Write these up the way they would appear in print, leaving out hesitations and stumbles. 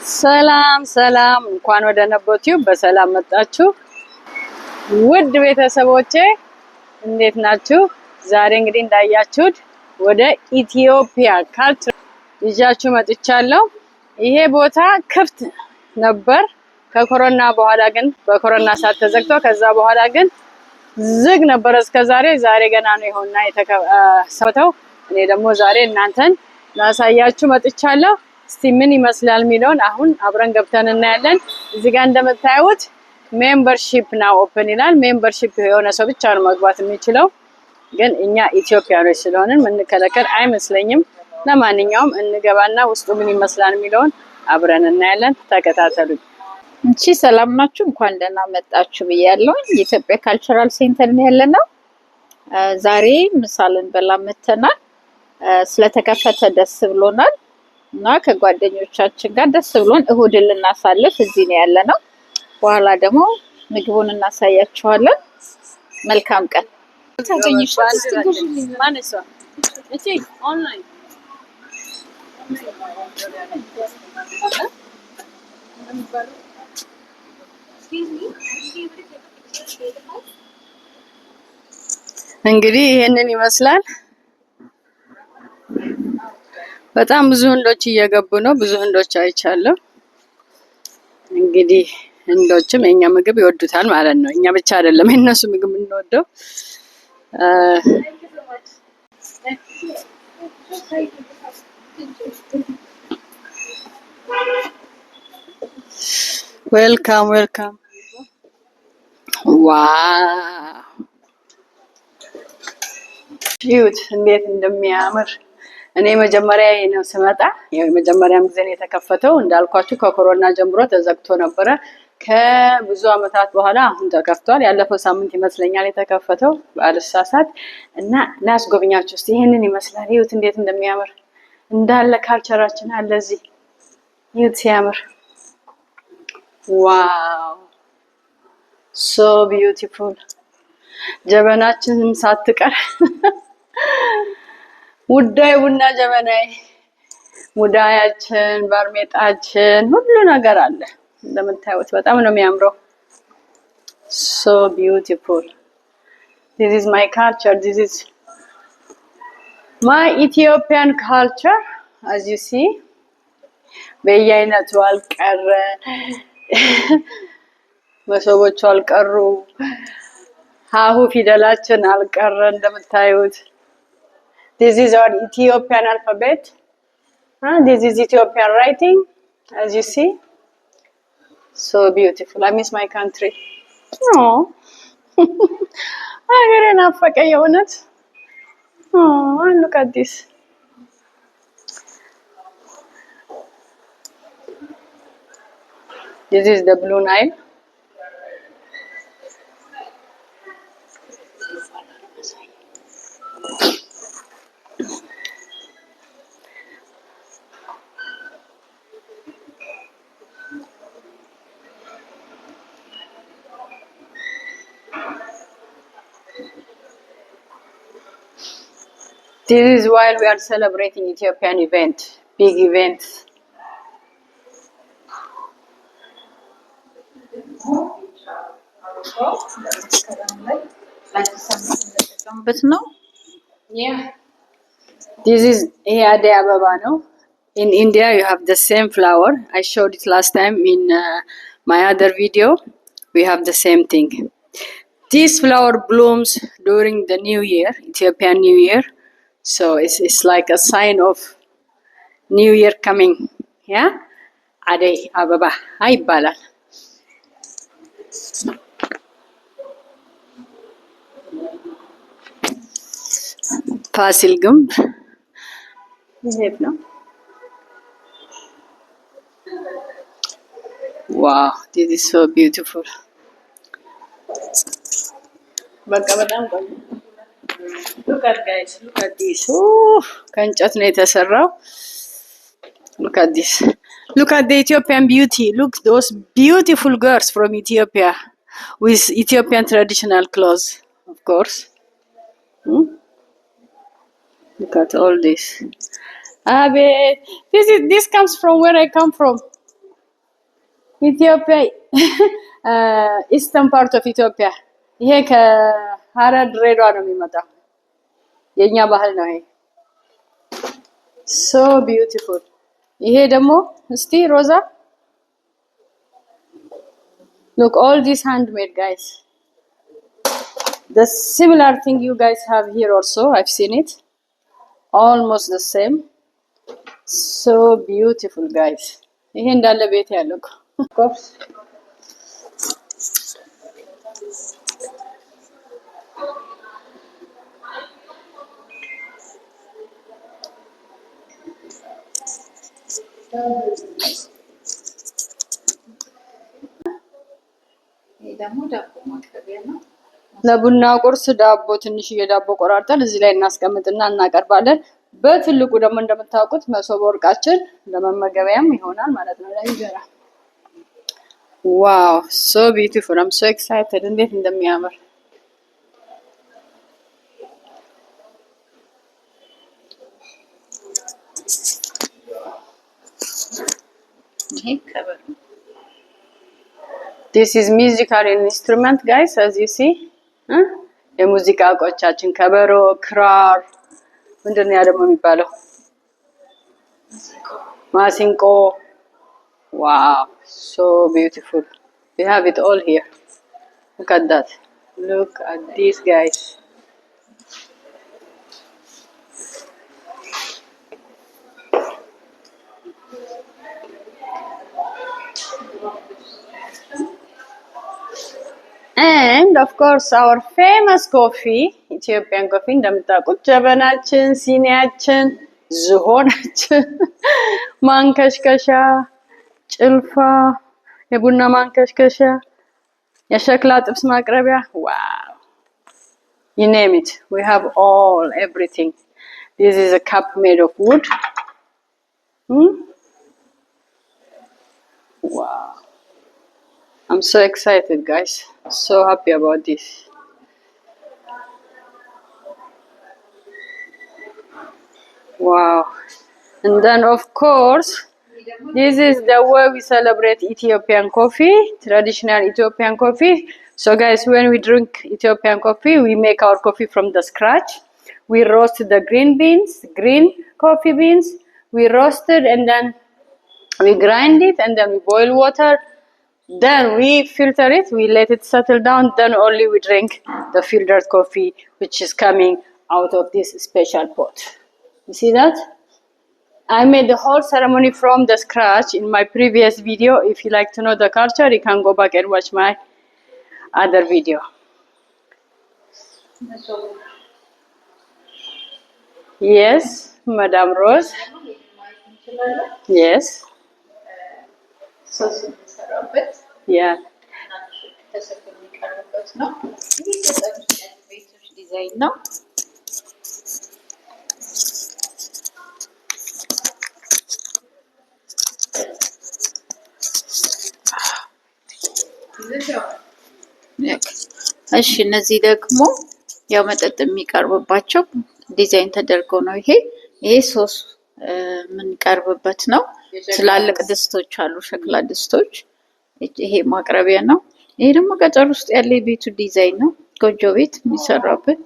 ሰላም ሰላም፣ እንኳን ወደ ነቦቲው በሰላም መጣችሁ። ውድ ቤተሰቦቼ እንዴት ናችሁ? ዛሬ እንግዲህ እንዳያችሁት ወደ ኢትዮጵያ ካልቸር ይዣችሁ መጥቻለሁ። ይሄ ቦታ ክፍት ነበር ከኮሮና በኋላ ግን በኮሮና ሰዓት ተዘግቶ ከዛ በኋላ ግን ዝግ ነበር እስከዛሬ። ዛሬ ገና ነው ይሆንና የተከፈተው። እኔ ደግሞ ዛሬ እናንተን ላሳያችሁ መጥቻለሁ። እስቲ ምን ይመስላል የሚለውን አሁን አብረን ገብተን እናያለን። እዚህ ጋር እንደምታዩት ሜምበርሺፕ ናው ኦፕን ይላል። ሜምበርሺፕ የሆነ ሰው ብቻ ነው መግባት የሚችለው፣ ግን እኛ ኢትዮጵያኖች ስለሆንን ምንከለከል አይመስለኝም። ለማንኛውም እንገባና ውስጡ ምን ይመስላል የሚለውን አብረን እናያለን። ተከታተሉኝ። እንቺ ሰላም ናችሁ? እንኳን ደህና መጣችሁ ብያለሁ። የኢትዮጵያ ካልቸራል ሴንተር ነው ያለነው። ዛሬ ምሳ ልንበላ መተናል። ስለተከፈተ ደስ ብሎናል እና ከጓደኞቻችን ጋር ደስ ብሎን እሁድን ልናሳልፍ እዚህ ነው ያለነው። በኋላ ደግሞ ምግቡን እናሳያችኋለን። መልካም ቀን። ታገኝሽ ማነሷ እቺ ኦንላይን እንግዲህ ይሄንን ይመስላል። በጣም ብዙ ህንዶች እየገቡ ነው። ብዙ ህንዶች አይቻለሁ። እንግዲህ ህንዶችም የኛ ምግብ ይወዱታል ማለት ነው። እኛ ብቻ አይደለም የነሱ ምግብ የምንወደው። ዌልካም ዌልካም። ዋው ዩት እንዴት እንደሚያምር። እኔ መጀመሪያ ነው ስመጣ፣ የመጀመሪያም ጊዜ ነው የተከፈተው። እንዳልኳችሁ ከኮሮና ጀምሮ ተዘግቶ ነበረ። ከብዙ አመታት በኋላ አሁን ተከፍቷል። ያለፈው ሳምንት ይመስለኛል የተከፈተው ባልሳሳት። እና ላስጎብኛችሁ እስቲ። ይሄንን ይመስላል። ዩት እንዴት እንደሚያምር እንዳለ ካልቸራችን አለ እዚህ። ዩት ሲያምር። ዋው ሶ ቢዩቲፉል። ጀበናችንም ሳትቀር ውዳይ ቡና ጀበናይ፣ ሙዳያችን፣ ባርሜጣችን ሁሉ ነገር አለ። እንደምታዩት በጣም ነው የሚያምረው። ሶ ቢዩቲፉል። this is my culture, this is my Ethiopian culture as you see. በየአይነቱ አልቀረ፣ መሶቦቹ አልቀሩ፣ ሀሁ ፊደላችን አልቀረ። እንደምታዩት this is our Ethiopian alphabet. This is Ethiopian writing as you see. So beautiful. I miss my country. Oh. ሀገሬ ናፈቀኝ የእውነት። Oh, look at this. This is the Blue Nile. This is while we are celebrating Ethiopian event, big event. Yeah. This is Adai Ababa, no? In India, you have the same flower. I showed it last time in my other video. We have the same thing. This flower blooms during the New Year, Ethiopian New Year. So it's like a sign of New Year coming. Yeah? Adai Ababa. Hi, Balal. ፋሲል ግንብ ይሄድ ነው። ዋው this is so beautiful። በቃ በጣም ቆንጆ። look at guys, look at this። ከእንጨት ነው የተሰራው። look at this, look at the Ethiopian beauty. Look those beautiful girls from Ethiopia with Ethiopian traditional clothes, of course. Look at all this. This comes from where I come from. ኢትዮጵያ ኢስተርን ፓርት ኦፍ ኢትዮጵያ ይሄ ከሀረር ድሬዳዋ ነው የሚመጣው። የኛ ባህል ነው ይሄ። ሶ ቢዩቲፉል። ይሄ ደግሞ እስቲ ሮዛ look all this handmade guys. The similar thing you guys have here also, I've seen it. Almost the same. So beautiful guys. ይሄ እንዳለ ቤት ያለው of course. ለቡና ቁርስ ዳቦ ትንሽዬ ዳቦ ቆራርጠን እዚህ ላይ እናስቀምጥና እናቀርባለን። በትልቁ ደግሞ እንደምታውቁት መሶበ ወርቃችን ለመመገቢያም ይሆናል ማለት ነው ለእንጀራ። ዋው ሶ ቢዩቲፉል አም ሶ ኤክሳይትድ እንዴት እንደሚያምር This is musical instrument guys as you see. የሙዚቃ እቃዎቻችን ከበሮ፣ ክራር ምንድነው ያ ደግሞ የሚባለው ማሲንቆ። Wow, so beautiful. We have it all here. Look at that. Look at these guys. And of course our famous coffee, Ethiopian coffee እንደምታውቁት ጀበናችን፣ ሲኒያችን፣ ዝሆናችን፣ ማንከሽከሻ፣ ጭልፋ፣ የቡና ማንከሽከሻ፣ የሸክላ ጥብስ ማቅረቢያ። Wow. You name it. We have all everything. This is a cup made of wood. Wow. I'm so excited guys. So happy about this. Wow. And then of course this is the way we celebrate Ethiopian coffee, traditional Ethiopian coffee. So guys, when we drink Ethiopian coffee, we make our coffee from the scratch. We roast the green coffee beans. We roast it and then we grind it and then we boil water. Then we filter it, we let it settle down, then only we drink the filtered coffee which is coming out of this special pot. You see that? I made the whole ceremony from the scratch in my previous video. If you like to know the culture, you can go back and watch my other video. Yes, Madame Rose. Yes. Yeah. ዲዛይን ነው። እሺ እነዚህ ደግሞ ያው መጠጥ የሚቀርብባቸው ዲዛይን ተደርጎ ነው። ይሄ ሶስ የምንቀርብበት ነው። ትላልቅ ድስቶች አሉ፣ ሸክላ ድስቶች። ይሄ ማቅረቢያ ነው። ይሄ ደግሞ ገጠር ውስጥ ያለ የቤቱ ዲዛይን ነው፣ ጎጆ ቤት የሚሰራበት።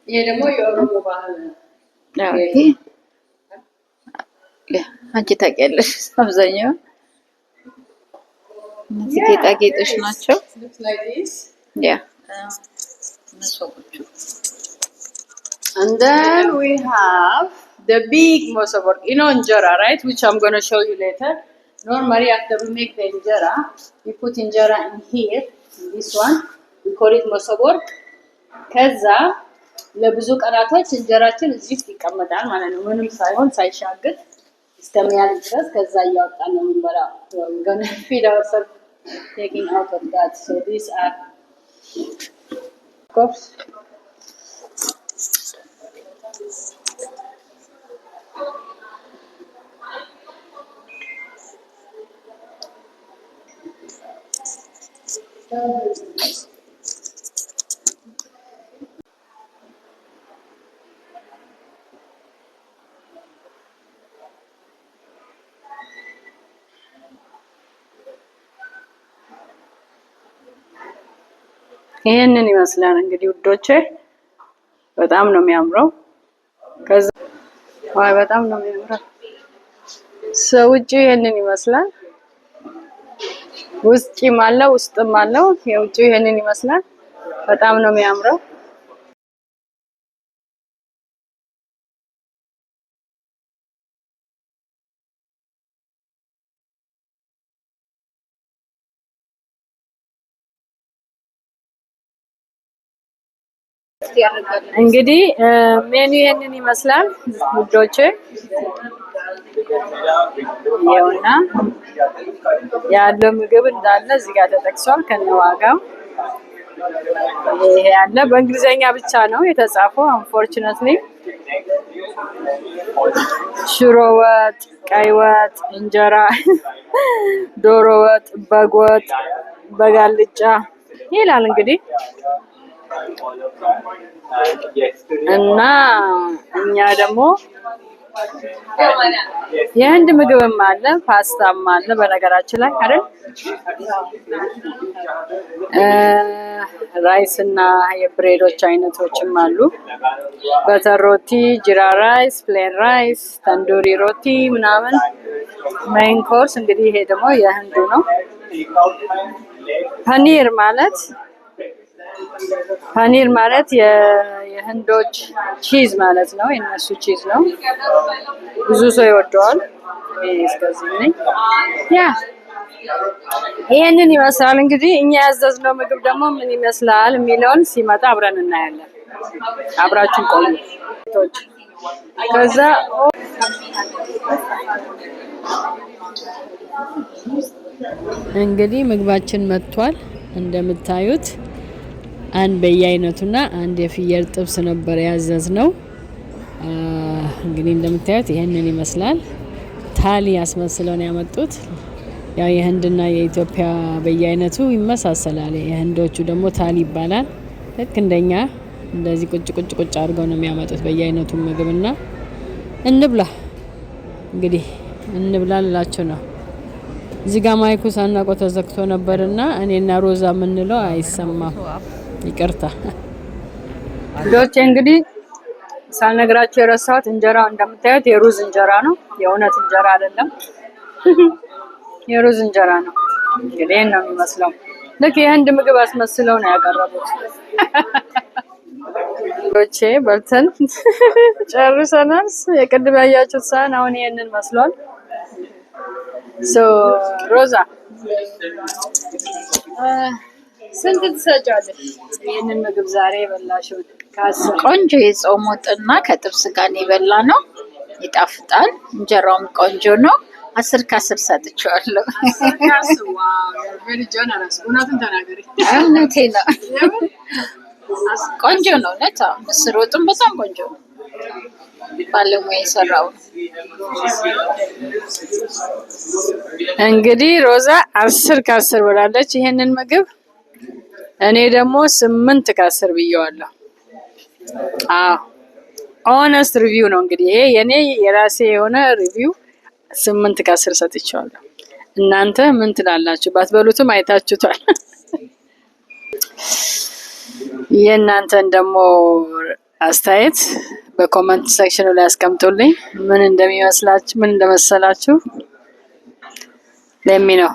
ይሄ ደግሞ የኦሮሞ ባህል ነው። ይሄ አንቺ ታውቂያለሽ አብዛኛው እነዚህ ጌጣጌጦች ናቸው። ያ And then we have the big mosob work, injera, right? Which I'm going to show you later. Normally after we make the injera, we put injera in here, in this one. We call it mosob work. ከዛ ለብዙ ቀናቶች እንጀራችን እዚህ ውስጥ ይቀመጣል ማለት ነው። ምንም ሳይሆን ሳይሻግት እስከሚያልቅ ድረስ ከዛ እያወጣን ነው የምንበላው። We're going to feed ourselves taking out of that. So these are cups. ይሄንን ይመስላል እንግዲህ ውዶቼ፣ በጣም ነው የሚያምረው። ከዛ ዋይ በጣም ነው የሚያምረው። ውጪ ይሄንን ይመስላል። ውስጥም አለው ውስጥም አለው። የውጪው ይሄንን ይመስላል። በጣም ነው የሚያምረው። እንግዲህ ሜኑ ይሄንን ይመስላል ውዶቼ። ይኸውና ያለው ምግብ እንዳለ እዚህ ጋር ተጠቅሷል ከነዋጋው። ይሄ ያለ በእንግሊዘኛ ብቻ ነው የተጻፈው አንፎርቹኔትሊ። ሽሮ ወጥ፣ ቀይ ወጥ፣ እንጀራ፣ ዶሮ ወጥ፣ በግ ወጥ፣ በግ አልጫ ይላል እንግዲህ እና እኛ ደግሞ የህንድ ምግብም አለ ፓስታም አለ በነገራችን ላይ አይደል። ራይስ እና የብሬዶች አይነቶችም አሉ። በተር ሮቲ፣ ጂራ ራይስ፣ ፕሌን ራይስ፣ ተንዱሪ ሮቲ ምናምን። ሜይን ኮርስ እንግዲህ ይሄ ደግሞ የህንዱ ነው። ፓኒር ማለት የህንዶች ቺዝ ማለት ነው። የነሱ ቺዝ ነው። ብዙ ሰው ይወደዋል። እስከዚህ ይሄንን ይመስላል እንግዲህ እኛ ያዘዝነው ምግብ ደግሞ ምን ይመስላል የሚለውን ሲመጣ አብረን እናያለን። አብራችን ቆዩ። ከዛ እንግዲህ ምግባችን መጥቷል። እንደምታዩት አንድ በየአይነቱና አንድ የፍየል ጥብስ ነበር ያዘዝነው። እንግዲህ እንደምታዩት ይሄንን ይመስላል። ታሊ ያስመስለው ነው ያመጡት። ያው የህንድና የኢትዮጵያ በየአይነቱ ይመሳሰላል። የህንዶቹ ደግሞ ታሊ ይባላል። ልክ እንደኛ እንደዚህ ቁጭ ቁጭ ቁጭ አድርገው ነው የሚያመጡት በየአይነቱ ምግብና እንብላ እንግዲህ እንብላ ልላችሁ ነው። እዚህ ጋር ማይኩ ሳናውቀው ተዘግቶ ነበርና እኔና ሮዛ የምንለው አይሰማም። ይቅርታ ዶቼ። እንግዲህ ሳልነግራችሁ የረሳሁት እንጀራው እንደምታዩት የሩዝ እንጀራ ነው። የእውነት እንጀራ አይደለም፣ የሩዝ እንጀራ ነው። እንግዲህ ነው የሚመስለው። ልክ የህንድ ምግብ አስመስለው ነው ያቀረቡት። ዶቼ በልተን ጨርሰናል። የቅድም ያያችሁት ሳህን አሁን ይሄንን መስሏል። ሮዛ ስንት ትሰጫለሽ? ይሄንን ምግብ ዛሬ የበላሽው? ቆንጆ የጾም ወጥና ከጥብስ ጋር የበላ ነው። ይጣፍጣል። እንጀራውም ቆንጆ ነው። 10 ከ10 ሰጥቼዋለሁ። እውነቴ ነው። ቆንጆ ነው። ምስር ወጡም በጣም ቆንጆ ነው። ባለሙያ የሰራው ነው። እንግዲህ ሮዛ 10 ከ10 ብላለች ይሄንን ምግብ። እኔ ደግሞ 8 ከ10 ብየዋለሁ። ኦነስት ሪቪው ነው እንግዲህ ይሄ የኔ የራሴ የሆነ ሪቪው 8 ከ10 ሰጥቼዋለሁ። እናንተ ምን ትላላችሁ? ባትበሉትም አይታችሁታል። የእናንተን ደግሞ አስተያየት በኮሜንት ሴክሽኑ ላይ አስቀምጡልኝ። ምን እንደሚመስላችሁ ምን እንደመሰላችሁ ለሚ ነው።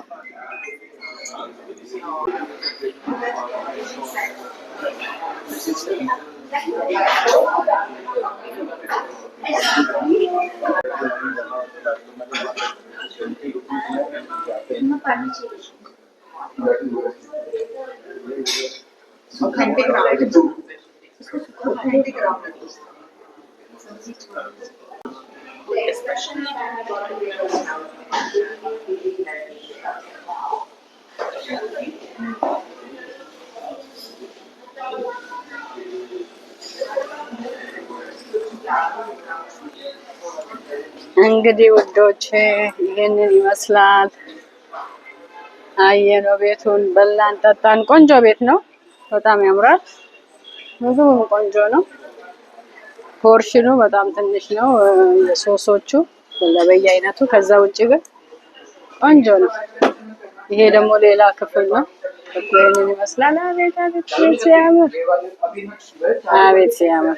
እንግዲህ ውዶች ይሄንን ይመስላል። አየነው ቤቱን፣ በላን፣ ጠጣን። ቆንጆ ቤት ነው። በጣም ያምራል። ምግቡም ቆንጆ ነው። ፖርሽኑ በጣም ትንሽ ነው የሶሶቹ በየአይነቱ። ከዛ ውጪ ግን ቆንጆ ነው። ይሄ ደግሞ ሌላ ክፍል ነው። ይሄንን ይመስላል። አቤት አቤት ሲያምር! አቤት ሲያምር!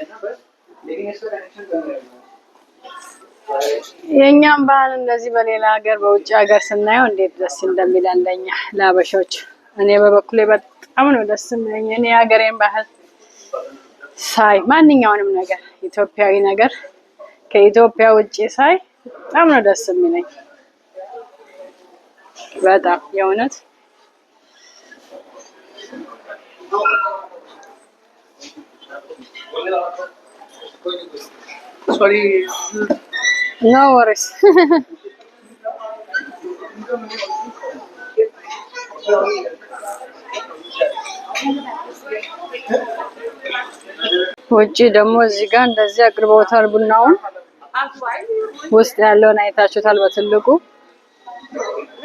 የኛም ባህል እንደዚህ በሌላ ሀገር በውጭ ሀገር ስናየው እንዴት ደስ እንደሚለን ለኛ ለአበሾች። እኔ በበኩሌ በጣም ነው ደስ የሚለኝ እኔ ሀገሬን ባህል ሳይ ማንኛውንም ነገር ኢትዮጵያዊ ነገር ከኢትዮጵያ ውጪ ሳይ በጣም ነው ደስ የሚለኝ። በጣም የእውነት Sorry. No worries. ውጪ ደግሞ እዚህ ጋር እንደዚህ አቅርበውታል ቡናውን። ውስጥ ያለውን አይታችሁታል በትልቁ።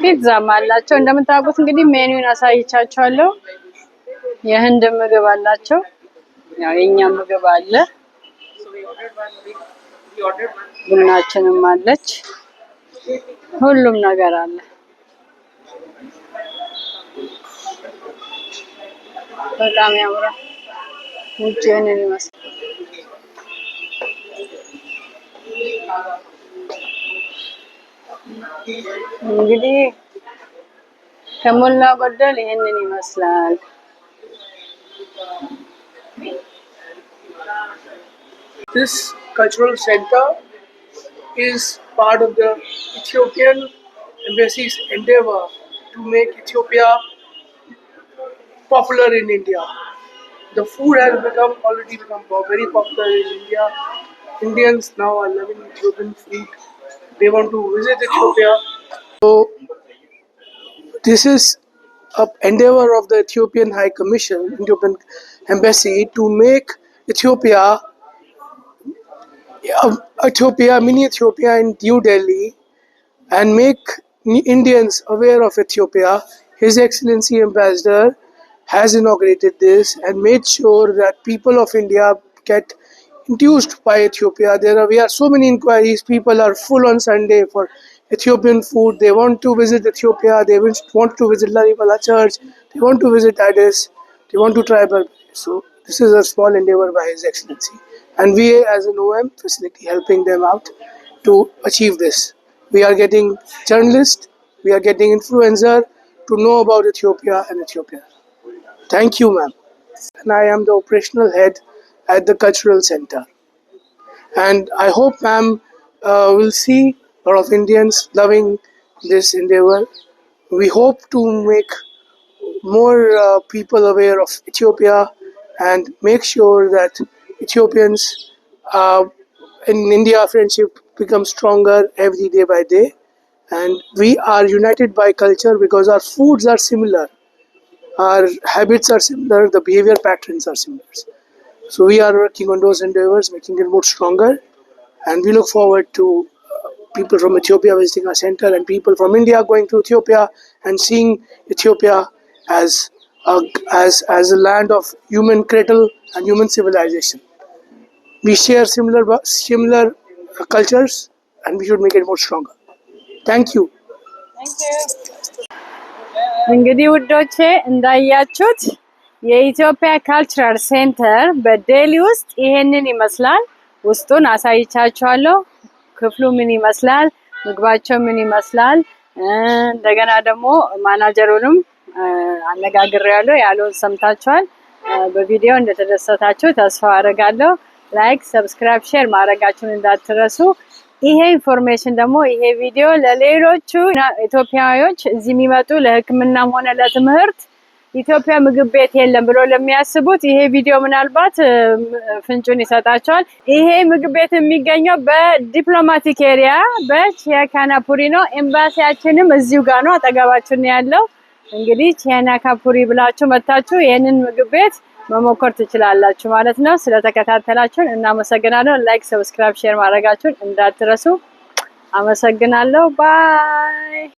ፒዛም አላቸው እንደምታውቁት እንግዲህ ሜኑን አሳይቻችኋለሁ። የህንድ ምግብ አላቸው። ያው የኛ ምግብ አለ። ቡናችንም አለች። ሁሉም ነገር አለ። በጣም ያምራል። ውጪውን ይመስላል። እንግዲህ ከሞላ ጎደል ይሄንን ይመስላል። This cultural center is part of the Ethiopian embassy's endeavor to make Ethiopia popular in India. The food has already become very popular in India. Indians now are loving Ethiopian food. They want to visit Ethiopia. So this is an endeavor of the Ethiopian High Commission, Ethiopian Embassy, to make Ethiopia, mini Ethiopia in New Delhi, and make Indians aware of Ethiopia. His Excellency Ambassador has inaugurated this and made sure that people of India get induced by Ethiopia. We are so many inquiries. People are full on Sunday for Ethiopian food. They want to visit Ethiopia. They want to visit Lalibela Church. They want to visit Addis. They want to try Burberry. So this is a small endeavor by His Excellency. And we as an OM facility helping them out to achieve this. We are getting journalists. We are getting influencer to know about Ethiopia and Ethiopia. Thank you, ma'am. And I am the operational head at the cultural center. And I hope, ma'am, will see a lot of Indians loving this endeavor. We hope to make more people aware of Ethiopia and make sure that Ethiopians in India friendship becomes stronger every day by day. And we are united by culture because our foods are similar. Our habits are similar, the behavior patterns are similar. So we are working on those endeavors, making it more stronger. And we look forward to people from Ethiopia visiting our center and people from India going to Ethiopia and seeing Ethiopia as a land of human cradle and human civilization. We share similar cultures and we should make it more stronger. Thank you. Thank you. እንግዲህ ውዶቼ እንዳያችሁት የኢትዮጵያ ካልቸራል ሴንተር በዴሊ ውስጥ ይሄንን ይመስላል። ውስጡን አሳይቻችኋለሁ። ክፍሉ ምን ይመስላል፣ ምግባቸው ምን ይመስላል፣ እንደገና ደግሞ ማናጀሩንም አነጋግሬያለሁ። ያለውን ሰምታችኋል። በቪዲዮ እንደተደሰታችሁ ተስፋ አደርጋለሁ። ላይክ፣ ሰብስክራይብ፣ ሼር ማድረጋችሁን እንዳትረሱ። ይሄ ኢንፎርሜሽን ደግሞ ይሄ ቪዲዮ ለሌሎቹ ኢትዮጵያውያን እዚህ የሚመጡ ለሕክምናም ሆነ ለትምህርት ኢትዮጵያ ምግብ ቤት የለም ብሎ ለሚያስቡት ይሄ ቪዲዮ ምናልባት ፍንጩን ይሰጣቸዋል። ይሄ ምግብ ቤት የሚገኘው በዲፕሎማቲክ ኤሪያ በቺያካናፑሪ ነው። ኤምባሲያችንም እዚሁ ጋር ነው፣ አጠገባችን ያለው። እንግዲህ ቺያካናፑሪ ብላችሁ መታችሁ ይሄንን ምግብ ቤት መሞከር ትችላላችሁ ማለት ነው። ስለተከታተላችሁን እናመሰግናለን። ላይክ፣ ሰብስክራይብ፣ ሼር ማድረጋችሁን እንዳትረሱ። አመሰግናለሁ። ባይ